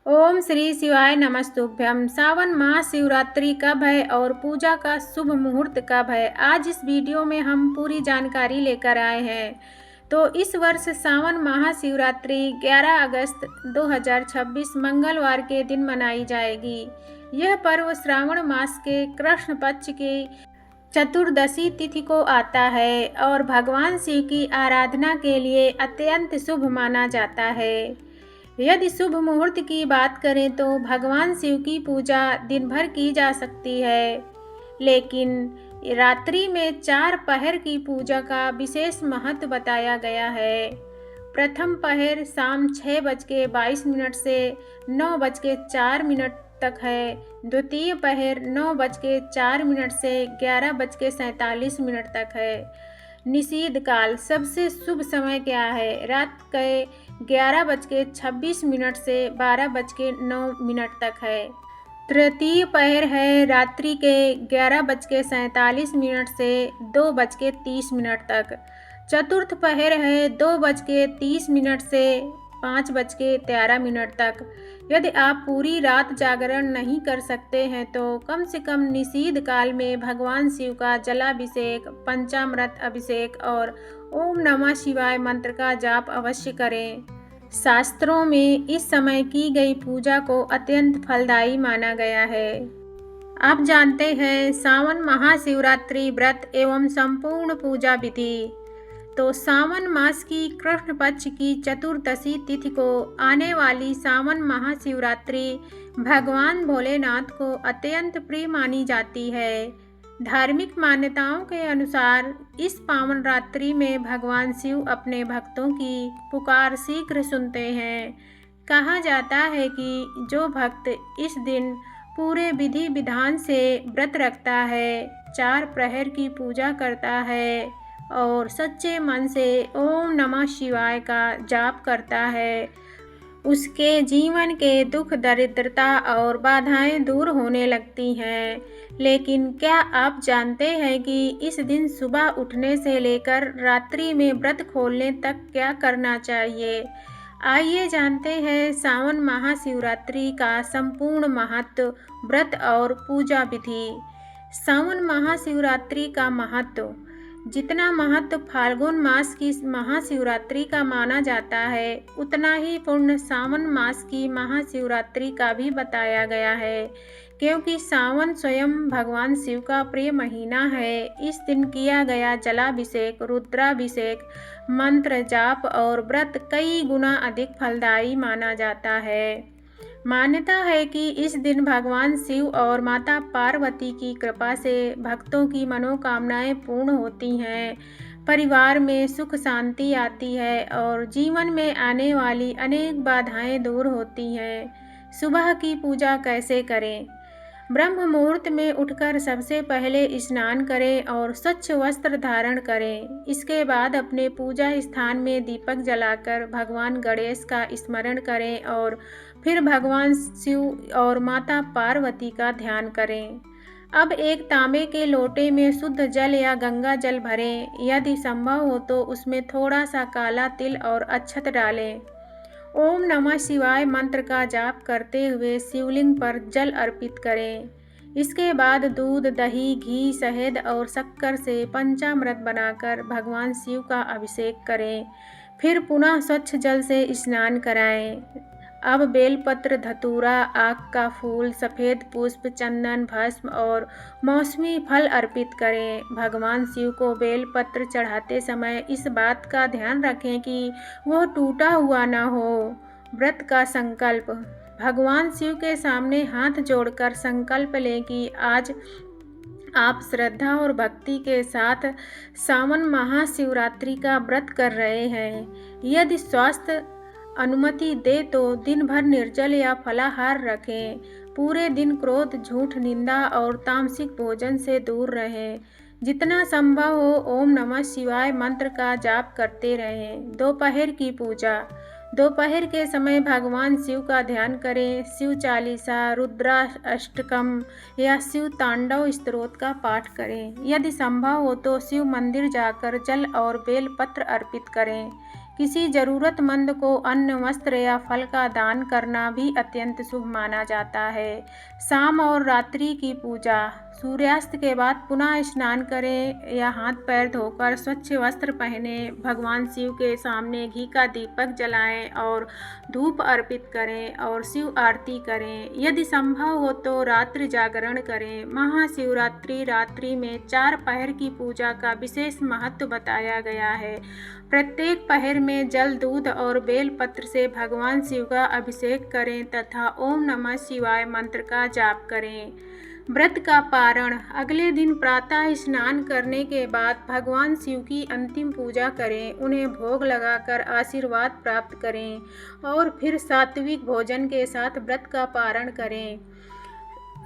ओम श्री शिवाय नमस्तुभ्यम। सावन महाशिवरात्रि कब है और पूजा का शुभ मुहूर्त कब है, आज इस वीडियो में हम पूरी जानकारी लेकर आए हैं। तो इस वर्ष सावन महाशिवरात्रि 11 अगस्त 2026 मंगलवार के दिन मनाई जाएगी। यह पर्व श्रावण मास के कृष्ण पक्ष के चतुर्दशी तिथि को आता है और भगवान शिव की आराधना के लिए अत्यंत शुभ माना जाता है। यदि शुभ मुहूर्त की बात करें तो भगवान शिव की पूजा दिन भर की जा सकती है, लेकिन रात्रि में 4 पहर की पूजा का विशेष महत्व बताया गया है। प्रथम पहर शाम 6:22 से 9:04 तक है। द्वितीय पहर 9:04 से 11:47 तक है। निषिद्ध काल सबसे शुभ समय क्या है? रात के 11:26 से 12:09 तक है। तृतीय पहर है रात्रि के 11:47 से 2:30 तक। चतुर्थ पहर है 2:30 से 5:13 तक। यदि आप पूरी रात जागरण नहीं कर सकते हैं तो कम से कम निषिद्ध काल में भगवान शिव का जलाभिषेक, पंचामृत अभिषेक और ओम नमः शिवाय मंत्र का जाप अवश्य करें। शास्त्रों में इस समय की गई पूजा को अत्यंत फलदायी माना गया है। आप जानते हैं सावन महाशिवरात्रि व्रत एवं संपूर्ण पूजा विधि। तो सावन मास की कृष्ण पक्ष की चतुर्दशी तिथि को आने वाली सावन महाशिवरात्रि भगवान भोलेनाथ को अत्यंत प्रिय मानी जाती है। धार्मिक मान्यताओं के अनुसार इस पावन रात्रि में भगवान शिव अपने भक्तों की पुकार शीघ्र सुनते हैं। कहा जाता है कि जो भक्त इस दिन पूरे विधि विधान से व्रत रखता है, 4 प्रहर की पूजा करता है और सच्चे मन से ओम नमः शिवाय का जाप करता है, उसके जीवन के दुख, दरिद्रता और बाधाएं दूर होने लगती हैं। लेकिन क्या आप जानते हैं कि इस दिन सुबह उठने से लेकर रात्रि में व्रत खोलने तक क्या करना चाहिए? आइए जानते हैं सावन महाशिवरात्रि का संपूर्ण महत्व, व्रत और पूजा विधि। सावन महाशिवरात्रि का महत्व। जितना महत्व फाल्गुन मास की महाशिवरात्रि का माना जाता है, उतना ही पुण्य सावन मास की महाशिवरात्रि का भी बताया गया है, क्योंकि सावन स्वयं भगवान शिव का प्रिय महीना है। इस दिन किया गया जलाभिषेक, रुद्राभिषेक, मंत्र जाप और व्रत कई गुना अधिक फलदायी माना जाता है। मान्यता है कि इस दिन भगवान शिव और माता पार्वती की कृपा से भक्तों की मनोकामनाएं पूर्ण होती हैं, परिवार में सुख शांति आती है और जीवन में आने वाली अनेक बाधाएं दूर होती हैं। सुबह की पूजा कैसे करें? ब्रह्म मुहूर्त में उठकर सबसे पहले स्नान करें और स्वच्छ वस्त्र धारण करें। इसके बाद अपने पूजा स्थान में दीपक जलाकर भगवान गणेश का स्मरण करें और फिर भगवान शिव और माता पार्वती का ध्यान करें। अब एक तांबे के लोटे में शुद्ध जल या गंगा जल भरें। यदि संभव हो तो उसमें थोड़ा सा काला तिल और अक्षत डालें। ओम नमः शिवाय मंत्र का जाप करते हुए शिवलिंग पर जल अर्पित करें। इसके बाद दूध, दही, घी, शहद और शक्कर से पंचामृत बनाकर भगवान शिव का अभिषेक करें। फिर पुनः स्वच्छ जल से स्नान कराएं। अब बेलपत्र, धतूरा, आक का फूल, सफ़ेद पुष्प, चंदन, भस्म और मौसमी फल अर्पित करें। भगवान शिव को बेलपत्र चढ़ाते समय इस बात का ध्यान रखें कि वह टूटा हुआ न हो। व्रत का संकल्प। भगवान शिव के सामने हाथ जोड़कर संकल्प लें कि आज आप श्रद्धा और भक्ति के साथ सावन महाशिवरात्रि का व्रत कर रहे हैं। यदि स्वास्थ्य अनुमति दे तो दिन भर निर्जल या फलाहार रखें। पूरे दिन क्रोध, झूठ, निंदा और तामसिक भोजन से दूर रहें। जितना संभव हो ओम नमः शिवाय मंत्र का जाप करते रहें। दोपहर की पूजा। दोपहर के समय भगवान शिव का ध्यान करें। शिव चालीसा, रुद्राष्टकम या शिव तांडव स्तोत्र का पाठ करें। यदि संभव हो तो शिव मंदिर जाकर जल और बेल पत्र अर्पित करें। किसी जरूरतमंद को अन्न, वस्त्र या फल का दान करना भी अत्यंत शुभ माना जाता है। शाम और रात्रि की पूजा। सूर्यास्त के बाद पुनः स्नान करें या हाथ पैर धोकर स्वच्छ वस्त्र पहने, भगवान शिव के सामने घी का दीपक जलाएं और धूप अर्पित करें और शिव आरती करें। यदि संभव हो तो रात्रि जागरण करें। महाशिवरात्रि रात्रि में 4 पहर की पूजा का विशेष महत्व बताया गया है। प्रत्येक पहर में जल, दूध और बेल पत्र से भगवान शिव का अभिषेक करें तथा ओम नमः शिवाय मंत्र का जाप करें। व्रत का पारण। अगले दिन प्रातः स्नान करने के बाद भगवान शिव की अंतिम पूजा करें, उन्हें भोग लगाकर आशीर्वाद प्राप्त करें और फिर सात्विक भोजन के साथ व्रत का पारण करें।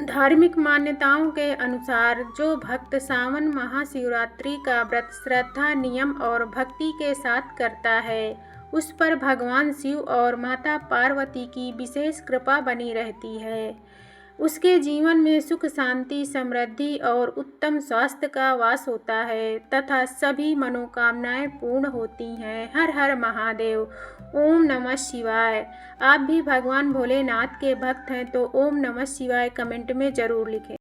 धार्मिक मान्यताओं के अनुसार जो भक्त सावन महाशिवरात्रि का व्रत श्रद्धा, नियम और भक्ति के साथ करता है, उस पर भगवान शिव और माता पार्वती की विशेष कृपा बनी रहती है। उसके जीवन में सुख, शांति, समृद्धि और उत्तम स्वास्थ्य का वास होता है तथा सभी मनोकामनाएं पूर्ण होती हैं। हर हर महादेव। ओम नमः शिवाय। आप भी भगवान भोलेनाथ के भक्त हैं तो ओम नमः शिवाय कमेंट में ज़रूर लिखें।